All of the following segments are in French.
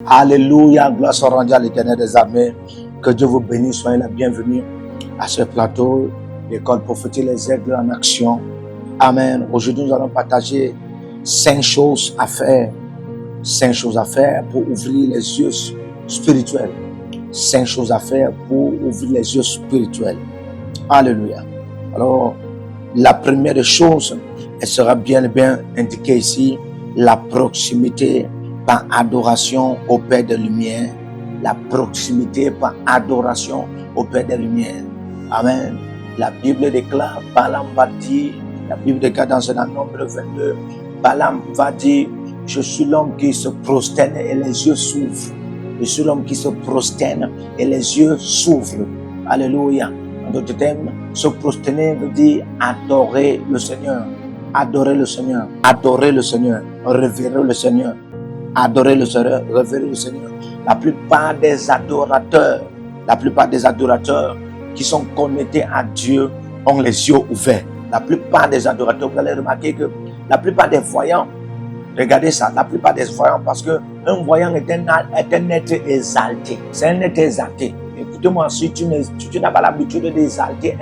Alléluia, gloire soit rendue à l'Éternel des armées. Que Dieu vous bénisse, soyez la bienvenue à ce plateau, l'école prophétique Les Aigles en action. Amen. Aujourd'hui, nous allons partager 5 choses à faire. 5 choses à faire pour ouvrir les yeux spirituels. 5 choses à faire pour ouvrir les yeux spirituels. Alléluia. Alors, la première des choses, elle sera bien indiquée ici, la proximité par adoration au Père des Lumières. La proximité par adoration au Père des Lumières. Amen. La Bible déclare, Balaam va dire, la Bible déclare dans un Nombre 22, Balaam va dire, je suis l'homme qui se prosterne et les yeux s'ouvrent. Je suis l'homme qui se prosterne et les yeux s'ouvrent. Alléluia. En d'autres termes, se prosterner veut dire adorer le Seigneur. Adorer le Seigneur. Adorer le Seigneur. Révérer le Seigneur. Adorer le Seigneur. Révérer le Seigneur. La plupart des adorateurs qui sont connectés à Dieu ont les yeux ouverts. La plupart des adorateurs, vous allez remarquer que la plupart des voyants, regardez ça, la plupart des voyants, parce qu'un voyant est un être exalté. C'est un être exalté. Écoutez-moi, si tu n'as pas l'habitude d'exalter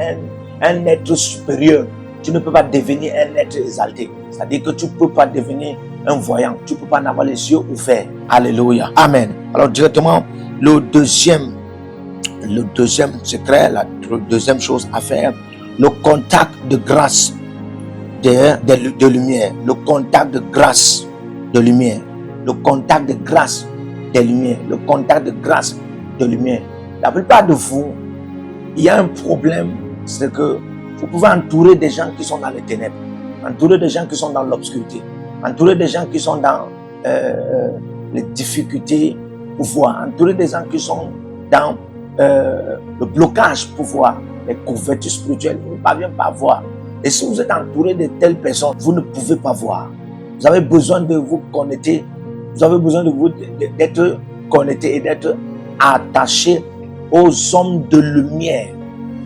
un être supérieur, tu ne peux pas devenir un être exalté. C'est-à-dire que tu ne peux pas devenir un voyant. Tu ne peux pas avoir les yeux ouverts. Alléluia. Amen. Alors directement, le deuxième secret, la deuxième chose à faire, le contact de grâce de lumière. Le contact de grâce de lumière. Le contact de grâce de lumière. Le contact de grâce de lumière. La plupart de vous, il y a un problème, c'est que vous pouvez entourer des gens qui sont dans les ténèbres, entourer des gens qui sont dans l'obscurité, entourer des gens qui sont dans les difficultés pour voir, entourer des gens qui sont dans le blocage pour voir, les couvertures spirituelles, vous ne parvenez pas à voir. Et si vous êtes entouré de telles personnes, vous ne pouvez pas voir. Vous avez besoin de vous connecter, vous avez besoin d'être connecté et d'être attaché aux hommes de lumière.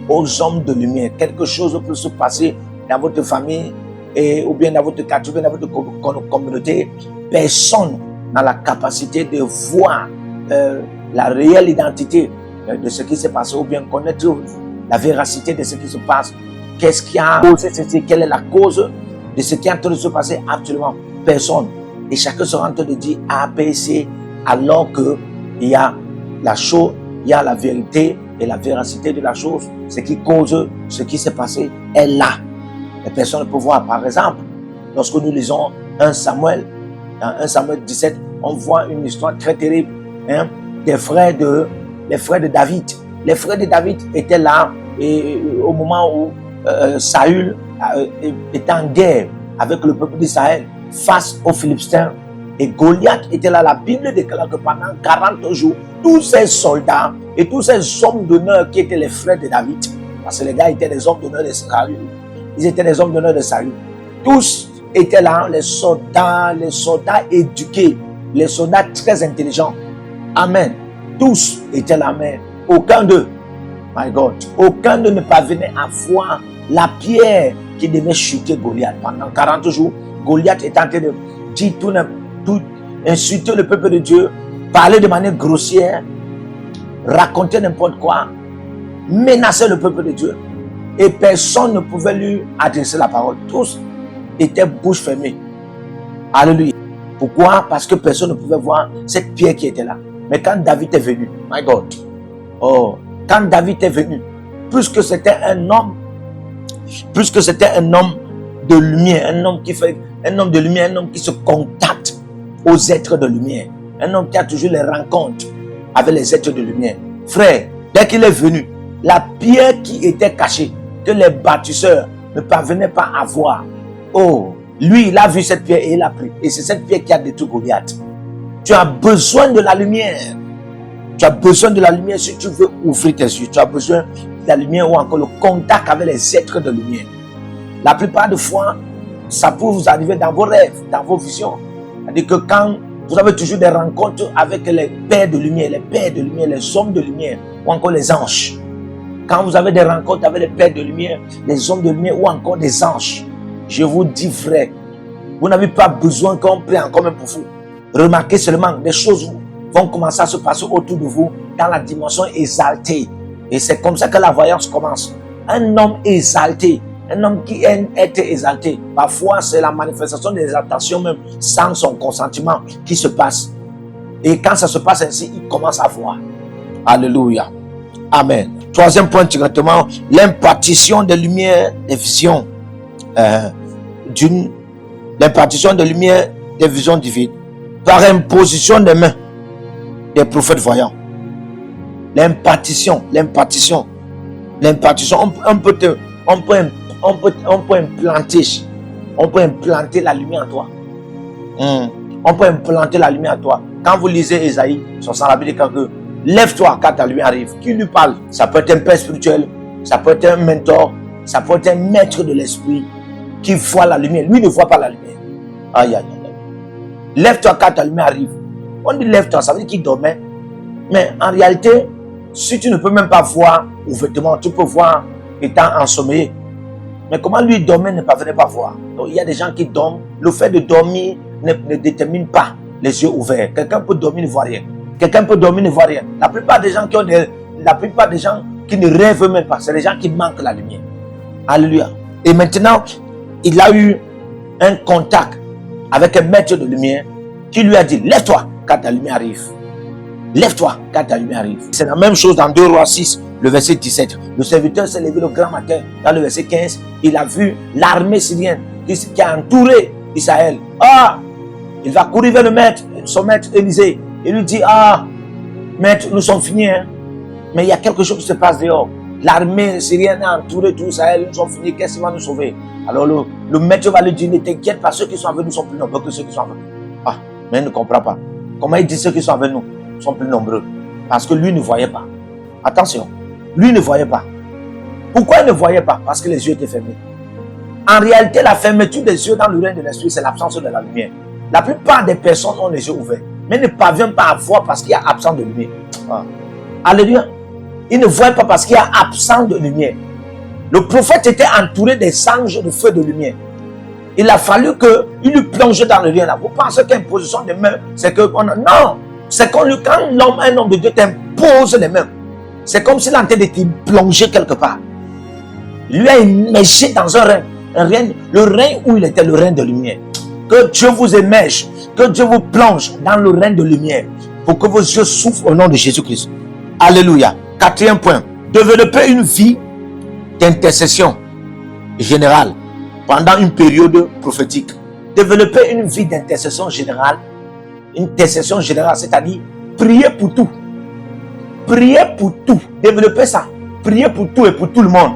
Aux hommes de lumière. Quelque chose peut se passer dans votre famille ou bien dans votre quartier, ou bien dans votre communauté. Personne n'a la capacité de voir la réelle identité de ce qui s'est passé ou bien connaître la véracité de ce qui se passe. Qu'est-ce qui a causé ceci? Quelle est la cause de ce qui est en train de se passer actuellement? Personne. Et chacun sera en train de dire A, B, C, alors qu'il y a la chose, il y a la vérité et la véracité de la chose. Ce qui cause ce qui s'est passé est là. Les personnes peuvent voir. Par exemple, lorsque nous lisons 1 Samuel, dans 1 Samuel 17, on voit une histoire très terrible les frères de David. Les frères de David étaient là et au moment où Saül était en guerre avec le peuple d'Israël face aux Philistins. Et Goliath était là. La Bible déclare que pendant 40 jours, tous ces soldats et tous ces hommes d'honneur qui étaient les frères de David, parce que les gars étaient des hommes d'honneur de Saül, ils étaient des hommes d'honneur de Saül. Tous étaient là, les soldats éduqués, les soldats très intelligents. Amen. Tous étaient là, mais aucun d'eux, my God, aucun d'eux ne parvenait à voir la pierre qui devait chuter Goliath. Pendant 40 jours, Goliath était en train de dire tout, insulter le peuple de Dieu, parler de manière grossière, raconter n'importe quoi, menacer le peuple de Dieu. Et personne ne pouvait lui adresser la parole. Tous étaient bouche fermée. Alléluia. Pourquoi? Parce que personne ne pouvait voir cette pierre qui était là. Mais quand David est venu, my God, quand David est venu, puisque c'était un homme de lumière, un homme de lumière, un homme qui se contacte aux êtres de lumière, un homme qui a toujours les rencontres avec les êtres de lumière. Frère, dès qu'il est venu, la pierre qui était cachée, que les bâtisseurs ne parvenaient pas à voir, lui, il a vu cette pierre et il a pris. Et c'est cette pierre qui a détruit Goliath. Tu as besoin de la lumière. Tu as besoin de la lumière si tu veux ouvrir tes yeux. Tu as besoin de la lumière ou encore le contact avec les êtres de lumière. La plupart des fois, ça peut vous arriver dans vos rêves, dans vos visions. C'est-à-dire que quand vous avez toujours des rencontres avec les pères de lumière, les hommes de lumière ou encore les anges. Quand vous avez des rencontres avec les pères de lumière, les hommes de lumière ou encore des anges, je vous dis vrai, vous n'avez pas besoin qu'on prie encore même pour vous. Remarquez seulement des choses vont commencer à se passer autour de vous dans la dimension exaltée. Et c'est comme ça que la voyance commence. Un homme exalté, un homme qui a été exalté, parfois c'est la manifestation des exaltations même sans son consentement qui se passe. Et quand ça se passe ainsi, il commence à voir. Alléluia. Amen. Troisième point directement, l'impartition de lumière des visions. L'impartition de lumière des visions divines par imposition des mains des prophètes voyants. L'impartition. On peut implanter la lumière en toi. On peut implanter la lumière en toi. Quand vous lisez Ésaïe 60, la Bible dit que lève-toi quand ta lumière arrive. Qui lui parle? Ça peut être un père spirituel, ça peut être un mentor, ça peut être un maître de l'esprit qui voit la lumière. Lui ne voit pas la lumière. Aïe, aïe, aïe. Lève-toi quand ta lumière arrive. On dit lève-toi, ça veut dire qu'il dormait. Mais en réalité, si tu ne peux même pas voir ouvertement, tu peux voir étant ensommeillé. Mais comment lui dormait ne parvenait pas voir? Donc il y a des gens qui dorment. Le fait de dormir ne détermine pas les yeux ouverts. Quelqu'un peut dormir, ne voit rien. Quelqu'un peut dormir, ne voit rien. La plupart des gens qui ne rêvent même pas, c'est les gens qui manquent la lumière. Alléluia. Et maintenant, il a eu un contact avec un maître de lumière qui lui a dit, lève-toi quand ta lumière arrive. Lève-toi quand ta lumière arrive. C'est la même chose dans 2 Rois 6, le verset 17. Le serviteur s'est levé le grand matin. Dans le verset 15, il a vu l'armée syrienne qui a entouré Israël. Il va courir vers le maître, son maître Élisée. Il lui dit, maître, nous sommes finis. Mais il y a quelque chose qui se passe dehors. L'armée syrienne a entouré tout Israël. Nous sommes finis. Qu'est-ce qui va nous sauver? Alors le maître va lui dire, ne t'inquiète pas, ceux qui sont avec nous sont plus nombreux que ceux qui sont avec nous. Mais il ne comprend pas. Comment il dit ceux qui sont avec nous sont plus nombreux? Parce que lui ne voyait pas. Attention, lui ne voyait pas. Pourquoi il ne voyait pas? Parce que les yeux étaient fermés. En réalité, la fermeture des yeux dans le règne de l'esprit, c'est l'absence de la lumière. La plupart des personnes ont les yeux ouverts, mais ne parviennent pas à voir parce qu'il y a absence de lumière. Alléluia. Ils ne voient pas parce qu'il y a absence de lumière. Le prophète était entouré des anges de feu de lumière. Il a fallu qu'il lui plonge dans le rien là. Vous pensez qu'imposition des mains, c'est que... Non, c'est quand un homme de Dieu t'impose les mains, c'est comme s'il était en train de te plonger quelque part. Il lui a immergé dans un règne, le règne où il était, le règne de lumière. Que Dieu vous émerge, que Dieu vous plonge dans le règne de lumière pour que vos yeux s'ouvrent au nom de Jésus-Christ. Alléluia. Quatrième point, développer une vie d'intercession générale pendant une période prophétique. Développer une vie d'intercession générale, c'est-à-dire prier pour tout. Prier pour tout. Développer ça. Prier pour tout et pour tout le monde.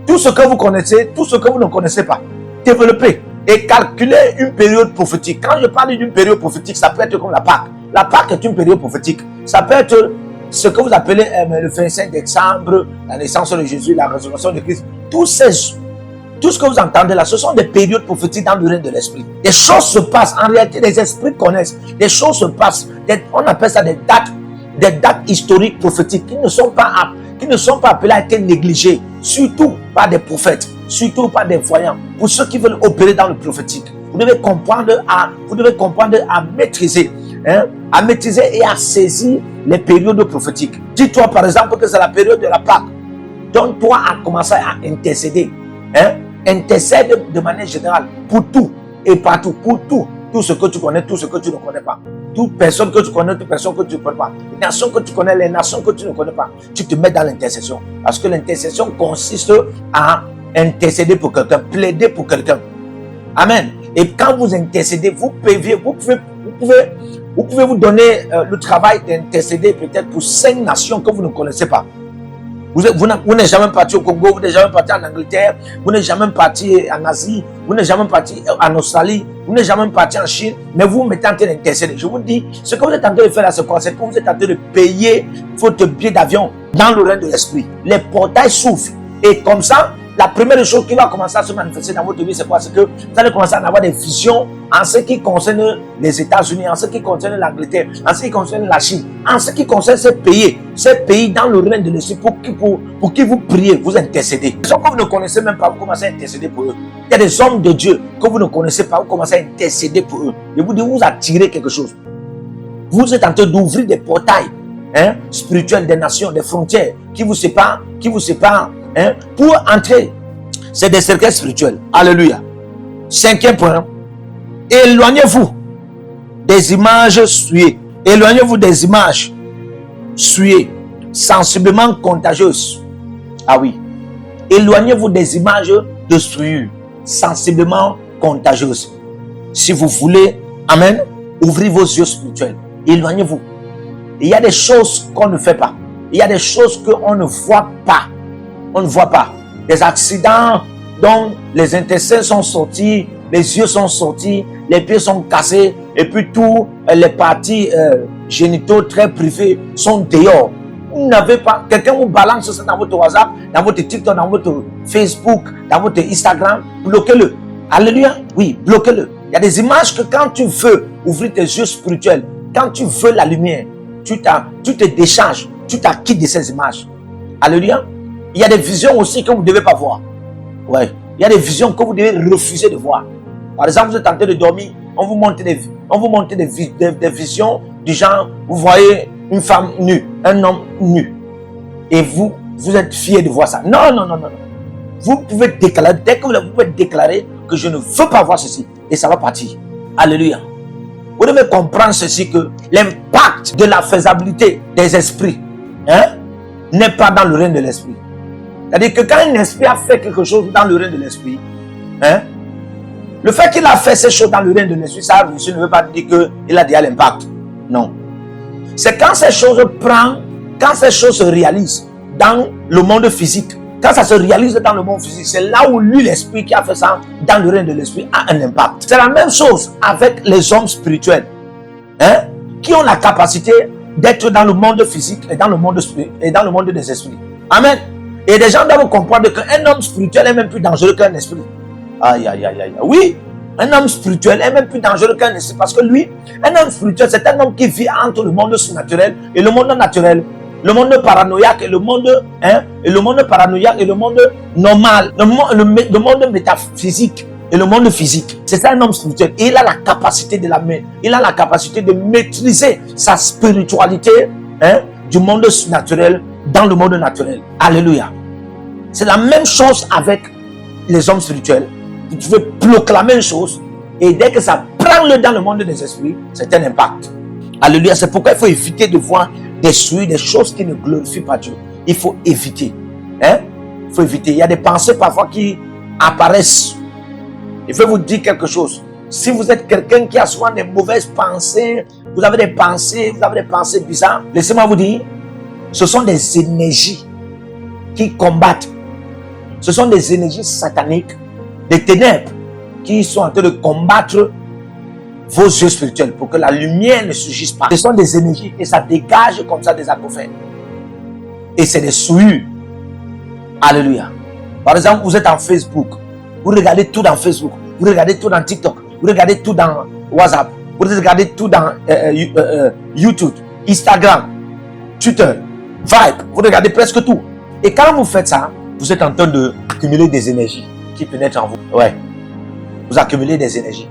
Tout ce que vous connaissez, tout ce que vous ne connaissez pas. Développer et calculer une période prophétique. Quand je parle d'une période prophétique, ça peut être comme la Pâque. La Pâque est une période prophétique. Ça peut être ce que vous appelez le 25 décembre, la naissance de Jésus, la résurrection de Christ. Tout ce que vous entendez là, ce sont des périodes prophétiques dans le règne de l'esprit. Des choses se passent. En réalité, les esprits connaissent. Des choses se passent. On appelle ça des dates historiques prophétiques qui ne sont pas appelées à être négligées. Surtout par des prophètes, surtout par des voyants. Pour ceux qui veulent opérer dans le prophétique, vous devez comprendre à maîtriser. À maîtriser et à saisir les périodes prophétiques. Dis-toi par exemple que c'est la période de la Pâque. Donc toi à commencer à intercéder. Intercède de manière générale pour tout et partout, pour tout. Tout ce que tu connais, tout ce que tu ne connais pas. Toute personne que tu connais, toute personne que tu ne connais pas. Les nations que tu connais, les nations que tu ne connais pas. Tu te mets dans l'intercession. Parce que l'intercession consiste à intercéder pour quelqu'un, plaider pour quelqu'un. Amen. Et quand vous intercédez, vous pouvez vous donner le travail d'intercéder peut-être pour 5 nations que vous ne connaissez pas. Vous n'êtes jamais parti au Congo, vous n'êtes jamais parti en Angleterre, vous n'êtes jamais parti en Asie, vous n'êtes jamais parti en Australie, vous n'êtes jamais parti en Chine, mais vous mettez en train d'intercéder. Je vous dis, ce que vous êtes en train de faire là, c'est quoi? C'est que vous êtes en train de payer votre billet d'avion dans le règne de l'esprit. Les portails s'ouvrent. Et comme ça, la première chose qui va commencer à se manifester dans votre vie, c'est quoi? C'est que vous allez commencer à avoir des visions en ce qui concerne les États-Unis, en ce qui concerne l'Angleterre, en ce qui concerne la Chine, en ce qui concerne ces pays dans le règne de l'esprit pour qui vous priez, vous intercédez. Les gens que vous ne connaissez même pas, vous commencez à intercéder pour eux. Il y a des hommes de Dieu que vous ne connaissez pas, vous commencez à intercéder pour eux. Et vous dites, vous attirez quelque chose. Vous êtes en train d'ouvrir des portails spirituels des nations, des frontières qui vous séparent, pour entrer. C'est des cercles spirituels. Alléluia. 5e point. Éloignez-vous des images souillées. Éloignez-vous des images souillées, sensiblement contagieuses. Ah oui. Éloignez-vous des images de souillure, sensiblement contagieuses. Si vous voulez, amen, ouvrez vos yeux spirituels. Éloignez-vous. Il y a des choses qu'on ne fait pas. Il y a des choses qu'on ne voit pas. On ne voit pas. Des accidents dont les intestins sont sortis, les yeux sont sortis, les pieds sont cassés, et puis tous les parties génitaux très privées sont dehors. Vous n'avez pas, quelqu'un vous balance ça dans votre WhatsApp, dans votre TikTok, dans votre Facebook, dans votre Instagram, bloquez-le. Alléluia. Oui, bloquez-le. Il y a des images que quand tu veux ouvrir tes yeux spirituels, quand tu veux la lumière, tu te décharges, tu t'acquittes de ces images. Alléluia. Il y a des visions aussi que vous ne devez pas voir. Ouais. Il y a des visions que vous devez refuser de voir. Par exemple, vous êtes en train de dormir, on vous montre des visions du genre, vous voyez une femme nue, un homme nu. Et vous êtes fiers de voir ça. Non, non, non, non. Vous pouvez déclarer, dès que vous pouvez déclarer que je ne veux pas voir ceci, et ça va partir. Alléluia. Vous devez comprendre ceci, que l'impact de la faisabilité des esprits n'est pas dans le règne de l'esprit. C'est-à-dire que quand un esprit a fait quelque chose dans le règne de l'esprit, le fait qu'il a fait ces choses dans le règne de l'esprit, ça ne veut pas dire qu'il a déjà l'impact. Non. C'est quand ces choses se réalisent dans le monde physique, quand ça se réalise dans le monde physique, c'est là où lui, l'esprit qui a fait ça dans le règne de l'esprit, a un impact. C'est la même chose avec les hommes spirituels, qui ont la capacité d'être dans le monde physique et dans le monde des esprits. Amen. Et des gens doivent comprendre qu'un homme spirituel est même plus dangereux qu'un esprit. Aïe, aïe, aïe, aïe. Oui, un homme spirituel est même plus dangereux qu'un esprit, parce que lui, un homme spirituel, c'est un homme qui vit entre le monde surnaturel et le monde naturel. Le monde paranoïaque et le monde normal, le monde métaphysique et le monde physique. C'est ça un homme spirituel. Et il a la capacité de maîtriser sa spiritualité du monde naturel dans le monde naturel. Alléluia. C'est la même chose avec les hommes spirituels. Tu veux proclamer une chose, et dès que ça prend le dans le monde des esprits, c'est un impact. Alléluia. C'est pourquoi il faut éviter de voir des choses qui ne glorifient pas Dieu. Il faut éviter. Il faut éviter. Il y a des pensées parfois qui apparaissent. Je vais vous dire quelque chose. Si vous êtes quelqu'un qui a souvent des mauvaises pensées, vous avez des pensées bizarres, laissez-moi vous dire, ce sont des énergies qui combattent. Ce sont des énergies sataniques, des ténèbres qui sont en train de combattre vos yeux spirituels pour que la lumière ne surgisse pas. Ce sont des énergies et ça dégage comme ça des acouphènes. Et c'est des souillures. Alléluia. Par exemple, vous êtes en Facebook. Vous regardez tout dans Facebook. Vous regardez tout dans TikTok. Vous regardez tout dans WhatsApp. Vous regardez tout dans YouTube, Instagram, Twitter, Vibe. Vous regardez presque tout. Et quand vous faites ça, vous êtes en train d'accumuler des énergies qui pénètrent en vous. Ouais. Vous accumulez des énergies.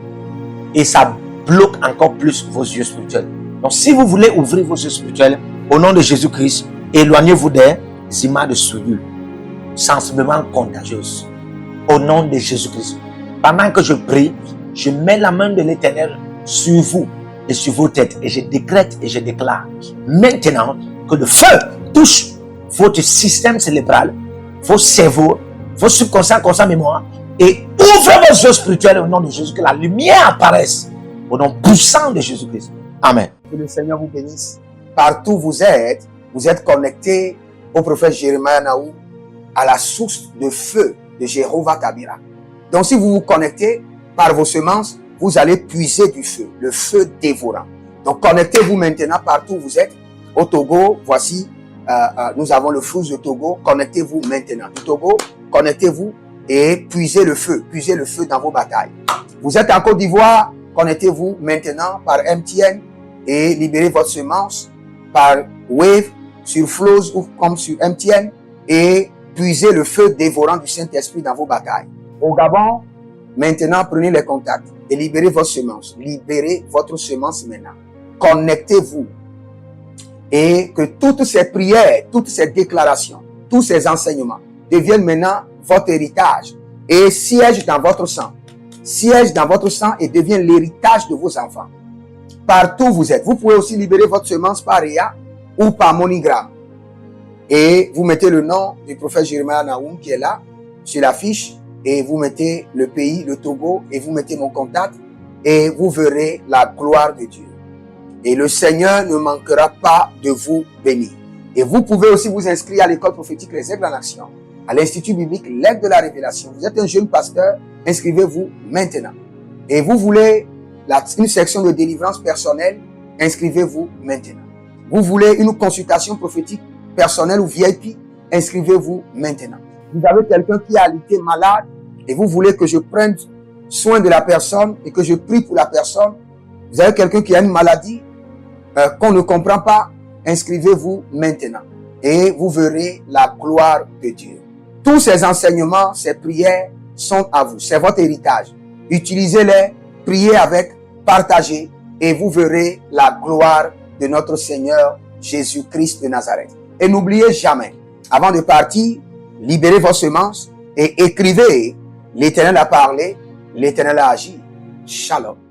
Et ça bloque encore plus vos yeux spirituels. Donc si vous voulez ouvrir vos yeux spirituels, au nom de Jésus-Christ, éloignez-vous des images de souillure, sensiblement contagieuses. Au nom de Jésus-Christ. Pendant que je prie, je mets la main de l'Éternel sur vous et sur vos têtes. Et je décrète et je déclare maintenant que le feu touche votre système cérébral, vos cerveaux, vos subconscients, conscients, mémoire, et ouvrez vos yeux spirituels au nom de Jésus, que la lumière apparaisse au nom puissant de Jésus-Christ. Amen. Que le Seigneur vous bénisse. Partout où vous êtes connectés au prophète Jérémie Naou, à la source de feu de Jéhovah Tabira. Donc si vous vous connectez par vos semences, vous allez puiser du feu, le feu dévorant. Donc connectez-vous maintenant partout où vous êtes. Au Togo, voici, nous avons le flux de Togo. Connectez-vous maintenant. Du Togo, connectez-vous et puisez le feu dans vos batailles. Vous êtes en Côte d'Ivoire, connectez-vous maintenant par MTN et libérez votre semence par Wave sur Flows ou comme sur MTN et puisez le feu dévorant du Saint-Esprit dans vos batailles. Au Gabon, maintenant prenez les contacts et libérez votre semence. Libérez votre semence maintenant. connectez-vous et que toutes ces prières, toutes ces déclarations, tous ces enseignements deviennent maintenant votre héritage et siègent dans votre sang. Siègent dans votre sang et deviennent l'héritage de vos enfants. Partout où vous êtes. Vous pouvez aussi libérer votre semence par Réa ou par MoneyGram. Et vous mettez le nom du prophète Jeremiah Naoum qui est là, sur la fiche, et vous mettez le pays, le Togo, et vous mettez mon contact, et vous verrez la gloire de Dieu. Et le Seigneur ne manquera pas de vous bénir. Et vous pouvez aussi vous inscrire à l'école prophétique Les Aigles en Action, à l'Institut biblique L'Aigle de la Révélation. Vous êtes un jeune pasteur, inscrivez-vous maintenant. Et vous voulez une section de délivrance personnelle, inscrivez-vous maintenant. Vous voulez une consultation prophétique personnelle ou VIP, inscrivez-vous maintenant. Vous avez quelqu'un qui a été malade et vous voulez que je prenne soin de la personne et que je prie pour la personne. Vous avez quelqu'un qui a une maladie qu'on ne comprend pas, inscrivez-vous maintenant et vous verrez la gloire de Dieu. Tous ces enseignements, ces prières sont à vous, c'est votre héritage. Utilisez-les, priez avec, partagez et vous verrez la gloire de notre Seigneur Jésus-Christ de Nazareth. Et n'oubliez jamais, avant de partir, libérez vos semences et écrivez, l'Éternel a parlé, l'Éternel a agi. Shalom.